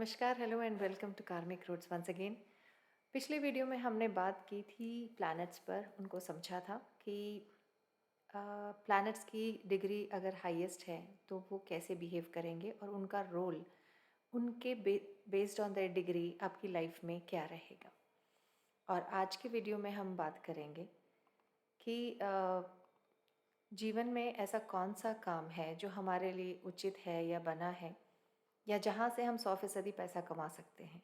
नमस्कार, hello and welcome to कार्मिक roots once again. पिछले वीडियो में हमने बात की थी प्लैनेट्स पर, उनको समझा था कि प्लैनेट्स की डिग्री अगर हाईएस्ट है तो वो कैसे बिहेव करेंगे और उनका रोल उनके बेस्ड ऑन द डिग्री आपकी लाइफ में क्या रहेगा। और आज के वीडियो में हम बात करेंगे कि जीवन में ऐसा कौन सा काम है जो हमारे लिए उचित है या बना है या जहाँ से हम 100% पैसा कमा सकते हैं।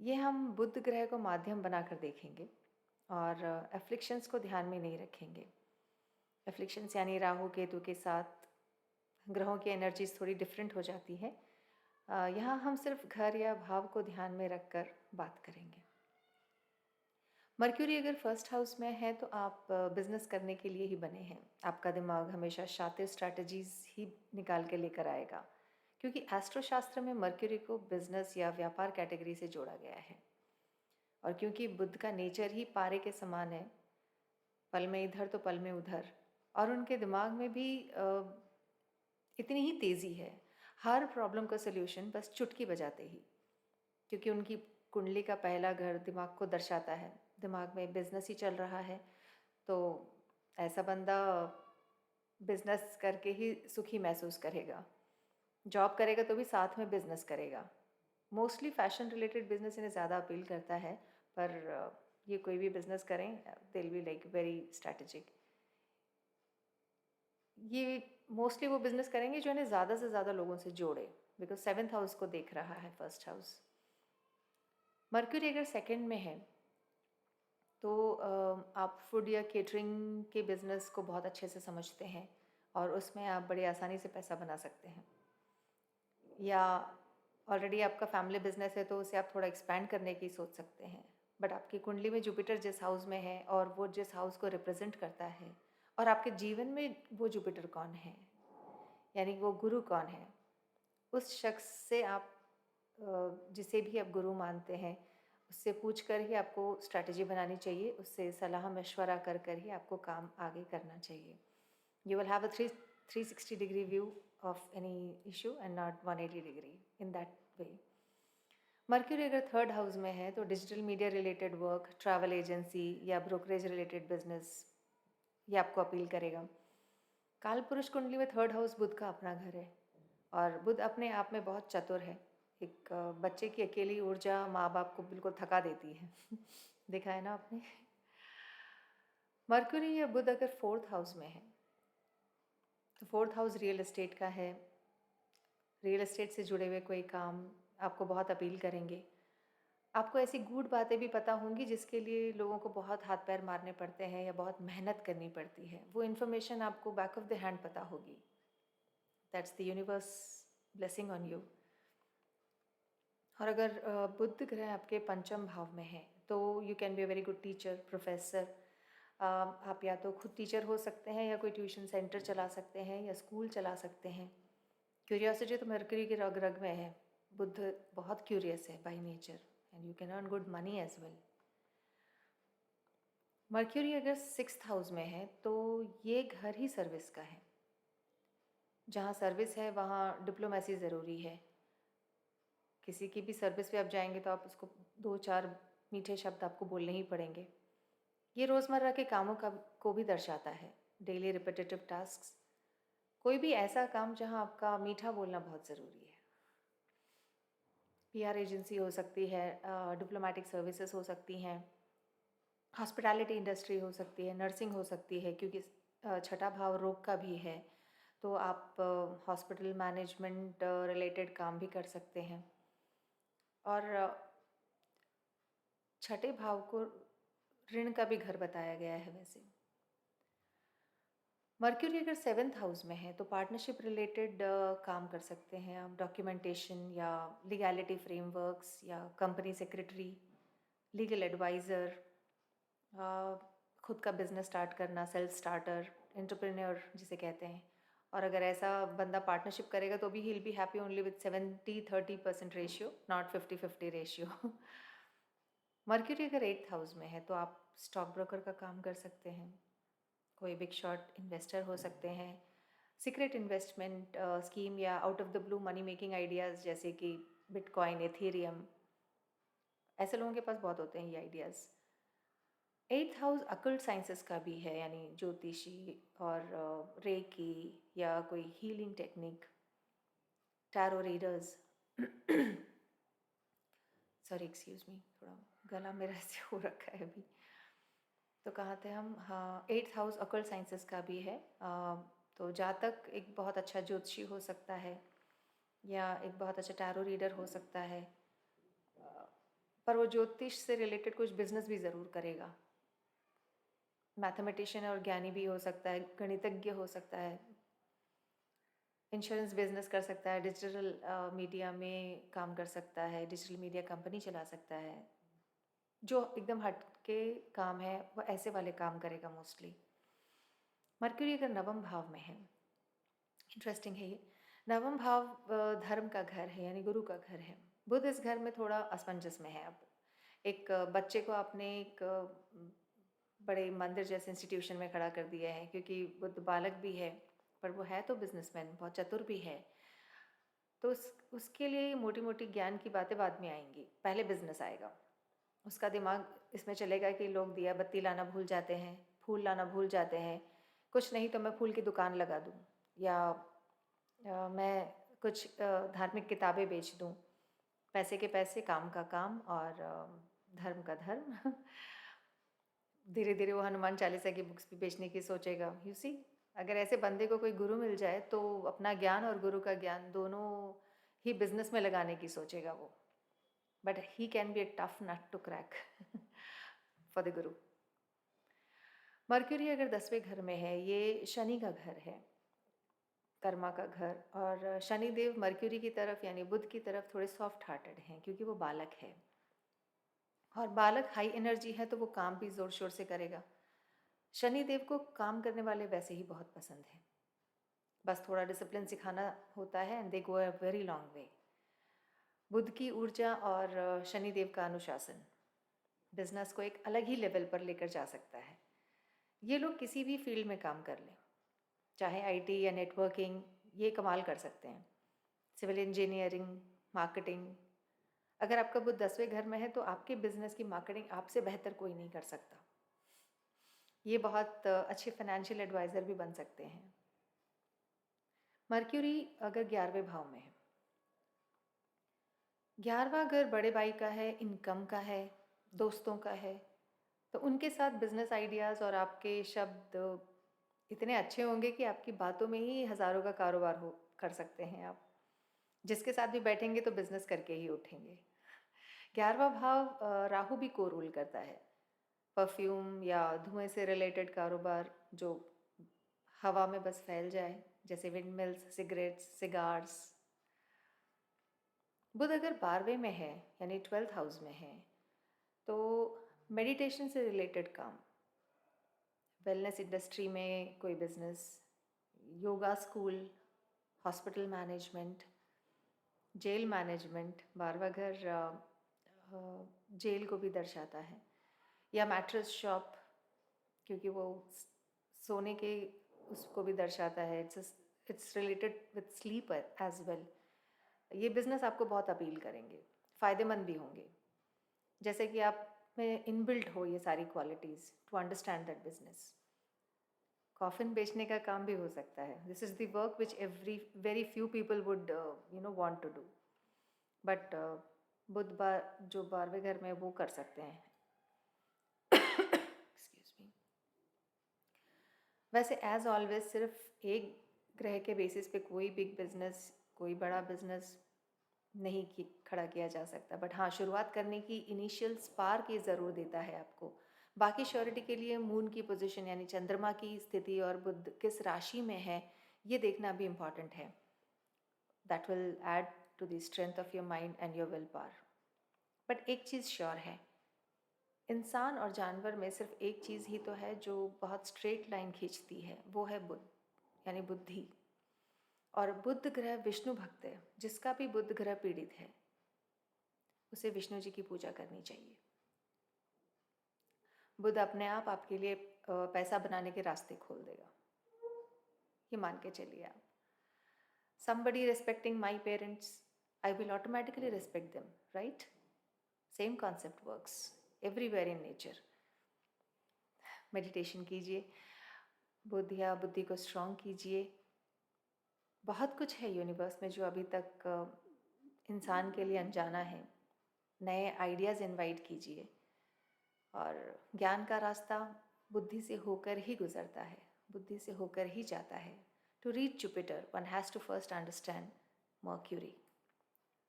ये हम बुध ग्रह को माध्यम बनाकर देखेंगे और एफ्लिक्शंस को ध्यान में नहीं रखेंगे। एफ्लिक्शंस यानी राहु केतु के साथ ग्रहों की एनर्जीज थोड़ी डिफरेंट हो जाती है। यहाँ हम सिर्फ घर या भाव को ध्यान में रखकर बात करेंगे। मर्क्यूरी अगर फर्स्ट हाउस में है तो आप बिजनेस करने के लिए ही बने हैं। आपका दिमाग हमेशा शातिर स्ट्रैटेजीज ही निकाल के लेकर आएगा, क्योंकि एस्ट्रोशास्त्र में मर्क्यूरी को बिजनेस या व्यापार कैटेगरी से जोड़ा गया है। और क्योंकि बुध का नेचर ही पारे के समान है, पल में इधर तो पल में उधर, और उनके दिमाग में भी इतनी ही तेज़ी है। हर प्रॉब्लम का सल्यूशन बस चुटकी बजाते ही, क्योंकि उनकी कुंडली का पहला घर दिमाग को दर्शाता है। दिमाग में बिजनेस ही चल रहा है तो ऐसा बंदा बिजनेस करके ही सुखी महसूस करेगा। जॉब करेगा तो भी साथ में बिजनेस करेगा। मोस्टली फैशन रिलेटेड बिजनेस इन्हें ज़्यादा अपील करता है, पर ये कोई भी बिजनेस करें they will be like very strategic. ये मोस्टली वो बिजनेस करेंगे जो इन्हें ज़्यादा से ज़्यादा लोगों से जोड़े, बिकॉज 7th हाउस को देख रहा है फर्स्ट हाउस। मर्क्यूरी अगर सेकंड में है तो आप फूड या केटरिंग के बिज़नेस को बहुत अच्छे से समझते हैं और उसमें आप बड़ी आसानी से पैसा बना सकते हैं। या ऑलरेडी आपका फैमिली बिजनेस है तो उसे आप थोड़ा एक्सपैंड करने की सोच सकते हैं। बट आपकी कुंडली में जुपिटर जिस हाउस में है और वो जिस हाउस को रिप्रेजेंट करता है, और आपके जीवन में वो जुपिटर कौन है, यानी वो गुरु कौन है, उस शख्स से आप जिसे भी आप गुरु मानते हैं उससे पूछ कर ही आपको स्ट्रैटेजी बनानी चाहिए। उससे सलाह मशवरा कर कर ही आपको काम आगे करना चाहिए। You will have a 360 degree view of any issue and not 180 degree in that way. Mercury अगर थर्ड हाउस में है तो digital media related work, travel agency या ब्रोकरेज रिलेटेड बिजनेस ये आपको अपील करेगा। काल पुरुष कुंडली में थर्ड हाउस बुध का अपना घर है और बुध अपने आप में बहुत चतुर है। एक बच्चे की अकेली ऊर्जा माँ बाप को बिल्कुल थका देती है। देखा है ना आपने। मर्क्यूरी या बुध अगर फोर्थ हाउस में है तो फोर्थ हाउस रियल एस्टेट का है। रियल एस्टेट से जुड़े हुए कोई काम आपको बहुत अपील करेंगे। आपको ऐसी गूढ़ बातें भी पता होंगी जिसके लिए लोगों को बहुत हाथ पैर मारने पड़ते हैं या बहुत मेहनत करनी पड़ती है। वो इन्फॉर्मेशन आपको बैक ऑफ द हैंड पता होगी। That's the universe blessing on you. और अगर बुध ग्रह आपके पंचम भाव में है तो you can be a very good teacher, professor. आप या तो खुद टीचर हो सकते हैं या कोई ट्यूशन सेंटर चला सकते हैं या स्कूल चला सकते हैं। क्यूरियोसिटी तो मर्करी के रग रग में है। बुध बहुत क्यूरियस है by nature and you can earn good money as well. Mercury अगर सिक्स्थ हाउस में है तो ये घर ही सर्विस का है। जहाँ सर्विस है वहाँ डिप्लोमेसी ज़रूरी है। किसी की भी सर्विस पे आप जाएंगे तो आप उसको 2-4 मीठे शब्द आपको बोलने ही पड़ेंगे। ये रोज़मर्रा के कामों का को भी दर्शाता है, डेली रिपीटेटिव टास्क्स। कोई भी ऐसा काम जहाँ आपका मीठा बोलना बहुत ज़रूरी है। पीआर एजेंसी हो सकती है, डिप्लोमेटिक सर्विसेज हो सकती हैं, हॉस्पिटैलिटी इंडस्ट्री हो सकती है, नर्सिंग हो सकती है, क्योंकि छठा भाव रोग का भी है तो आप हॉस्पिटल मैनेजमेंट रिलेटेड काम भी कर सकते हैं। और छठे भाव को ऋण का भी घर बताया गया है। वैसे मर्क्यूरी अगर 7th हाउस में है तो पार्टनरशिप रिलेटेड काम कर सकते हैं आप। डॉक्यूमेंटेशन या लीगैलिटी फ्रेमवर्क्स या कंपनी सेक्रेटरी, लीगल एडवाइज़र, खुद का बिजनेस स्टार्ट करना, सेल्फ स्टार्टर, एंटरप्रेन्योर जिसे कहते हैं। और अगर ऐसा बंदा पार्टनरशिप करेगा तो भी he will be happy only with 70-30% ratio, not 50-50 ratio. Mercury अगर 8th हाउस में है तो आप स्टॉक ब्रोकर का काम कर सकते हैं, कोई बिग शॉट इन्वेस्टर हो सकते हैं, सीक्रेट इन्वेस्टमेंट स्कीम या out of the blue money making ideas, जैसे कि बिटकॉइन, एथेरियम, ऐसे लोगों के पास बहुत होते हैं ये ideas. 8th house occult sciences का भी है, यानी ज्योतिषी और रेकी या कोई healing technique, tarot readers. Sorry, excuse me, थोड़ा गला मेरा ऐसे हो रखा है अभी। तो कहाँ थे हम? हाँ, 8th हाउस अकल्ट साइंसेस का भी है। तो जातक एक बहुत अच्छा ज्योतिषी हो सकता है या एक बहुत अच्छा टैरो रीडर हो सकता है, पर वो ज्योतिष से रिलेटेड कुछ बिजनेस भी ज़रूर करेगा। मैथमेटिशियन और ज्ञानी भी हो सकता है, गणितज्ञ हो सकता है, इंश्योरेंस बिजनेस कर सकता है, डिजिटल मीडिया में काम कर सकता है, डिजिटल मीडिया कंपनी चला सकता है। जो एकदम हट के काम है वो ऐसे वाले काम करेगा मोस्टली। मर्क्यूरी अगर नवम भाव में है, इंटरेस्टिंग है ये। नवम भाव धर्म का घर है, यानी गुरु का घर है। बुध इस घर में थोड़ा असमंजस में है। अब एक बच्चे को आपने एक बड़े मंदिर जैसे इंस्टीट्यूशन में खड़ा कर दिया है, क्योंकि बुध बालक भी है पर वो है तो बिजनेसमैन, बहुत चतुर भी है। तो उसके लिए मोटी मोटी ज्ञान की बातें बाद में आएंगी, पहले बिजनेस आएगा। उसका दिमाग इसमें चलेगा कि लोग दिया बत्ती लाना भूल जाते हैं, फूल लाना भूल जाते हैं, कुछ नहीं तो मैं फूल की दुकान लगा दूँ, या मैं कुछ धार्मिक किताबें बेच दूँ। पैसे के पैसे, काम का काम और धर्म का धर्म। धीरे धीरे वो हनुमान चालीसा की बुक्स भी बेचने की सोचेगा। यू सी, अगर ऐसे बंदे को कोई गुरु मिल जाए तो अपना ज्ञान और गुरु का ज्ञान दोनों ही बिजनेस में लगाने की सोचेगा वो। But he can be a tough nut to crack for the Guru. Mercury अगर 10वें घर में है, ये शनि का घर है, कर्मा का घर। और शनि देव मर्क्यूरी की तरफ यानी बुध की तरफ थोड़े सॉफ्ट हार्टेड हैं, क्योंकि वो बालक है और बालक हाई एनर्जी है तो वो काम भी ज़ोर शोर से करेगा। शनि देव को काम करने वाले वैसे ही बहुत पसंद है, बस थोड़ा डिसिप्लिन सिखाना होता है and they go a very long way. Budh की ऊर्जा और शनि देव का अनुशासन बिजनेस को एक अलग ही लेवल पर लेकर जा सकता है। ये लोग किसी भी फील्ड में काम कर लें, चाहे आईटी या नेटवर्किंग, ये कमाल कर सकते हैं। Civil engineering, marketing. अगर आपका बुध 10वें घर में है तो आपके बिजनेस की मार्केटिंग आपसे बेहतर कोई नहीं कर सकता। ये बहुत अच्छे फाइनेंशियल एडवाइज़र भी बन सकते हैं। मर्क्यूरी अगर 11वें भाव में है, 11वां घर बड़े भाई का है, इनकम का है, दोस्तों का है, तो उनके साथ बिजनेस आइडियाज़ और आपके शब्द इतने अच्छे होंगे कि आपकी बातों में ही हज़ारों का कारोबार हो कर सकते हैं आप। जिसके साथ भी बैठेंगे तो बिजनेस करके ही उठेंगे। 11वां भाव राहु भी को रूल करता है। परफ्यूम या धुएं से रिलेटेड कारोबार जो हवा में बस फैल जाए, जैसे विंड मिल्स, सिगरेट्स, सिगार्स। बुध अगर 12वें में है यानी 12th हाउस में है, तो मेडिटेशन से रिलेटेड काम, वेलनेस इंडस्ट्री में कोई business, yoga school, hospital management, jail management. 12वां घर जेल को भी दर्शाता है, या मैट्रेस शॉप, क्योंकि वो सोने के उसको भी दर्शाता है। It's related with sleep as well. ये बिज़नेस आपको बहुत अपील करेंगे, फ़ायदेमंद भी होंगे, जैसे कि आप में इनबिल्ट हो ये सारी qualities to understand that business. Coffin बेचने का काम भी हो सकता है। This is the work which very few people would want to do, but बुधवार जो 12वें घर में वो कर सकते हैं। Excuse me. वैसे एज ऑलवेज सिर्फ एक ग्रह के बेसिस पे कोई बिग बिजनेस, कोई बड़ा बिजनेस नहीं खड़ा किया जा सकता, बट हाँ, शुरुआत करने की इनिशियल स्पार्क ये ज़रूर देता है आपको। बाकी श्योरिटी के लिए मून की पोजीशन यानी चंद्रमा की स्थिति और बुध किस राशि में है ये देखना भी इम्पॉर्टेंट है। That will add to the strength of your mind and your will power. But एक चीज़ श्योर है, इंसान और जानवर में सिर्फ एक चीज़ ही तो है जो बहुत स्ट्रेट लाइन खींचती है, वो है बुध यानी बुद्धि। और बुध ग्रह विष्णु भक्त है। जिसका भी बुध ग्रह पीड़ित है उसे विष्णु जी की पूजा करनी चाहिए। बुध अपने आप आपके लिए पैसा बनाने के रास्ते खोल देगा, ये मान के चलिए आप। Somebody respecting my parents, I will automatically respect them, right? Same concept works everywhere in nature. Meditation कीजिए, बुद्धि को स्ट्रॉन्ग कीजिए। बहुत कुछ है यूनिवर्स में जो अभी तक इंसान के लिए अनजाना है। नए आइडियाज़ इनवाइट कीजिए। और ज्ञान का रास्ता बुद्धि से होकर ही गुजरता है, बुद्धि से होकर ही जाता है। To reach Jupiter one has to first understand Mercury.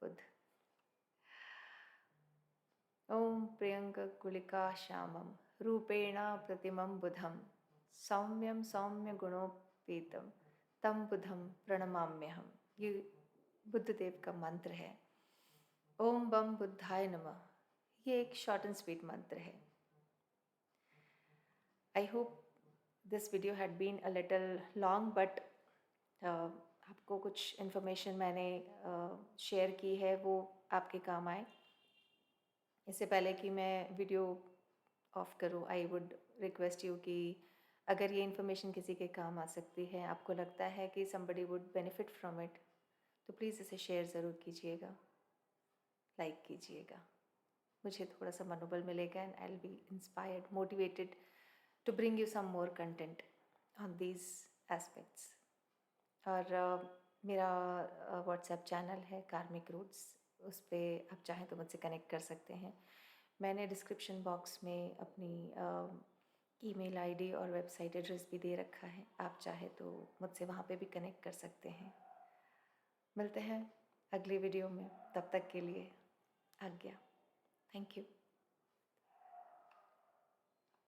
Budh. ओम प्रियंक कुलिका श्यामम रूपेण प्रतिमं बुधम सौम्यम सौम्य गुणोपेतम तम बुधम प्रणमाम्यहम। ये बुद्धदेव का मंत्र है। ओम बम बुद्धाय नमः। ये एक शॉर्ट एंड स्वीट मंत्र है। I hope this video had been a little long, but आपको कुछ इन्फॉर्मेशन मैंने शेयर की है वो आपके काम आए। इससे पहले कि मैं वीडियो ऑफ करूँ, आई वुड रिक्वेस्ट यू कि अगर ये इन्फॉर्मेशन किसी के काम आ सकती है, आपको लगता है कि somebody would benefit from it, तो प्लीज़ इसे शेयर ज़रूर कीजिएगा, लाइक कीजिएगा। मुझे थोड़ा सा मनोबल मिलेगा and I will be inspired, motivated to bring you some more content on these aspects. और मेरा व्हाट्सएप चैनल है कार्मिक रूट्स, उस पर आप चाहें तो मुझसे कनेक्ट कर सकते हैं। मैंने डिस्क्रिप्शन बॉक्स में अपनी ईमेल आईडी और वेबसाइट एड्रेस भी दे रखा है, आप चाहे तो मुझसे वहाँ पे भी कनेक्ट कर सकते हैं। मिलते हैं अगली वीडियो में, तब तक के लिए आज्ञा। Thank you.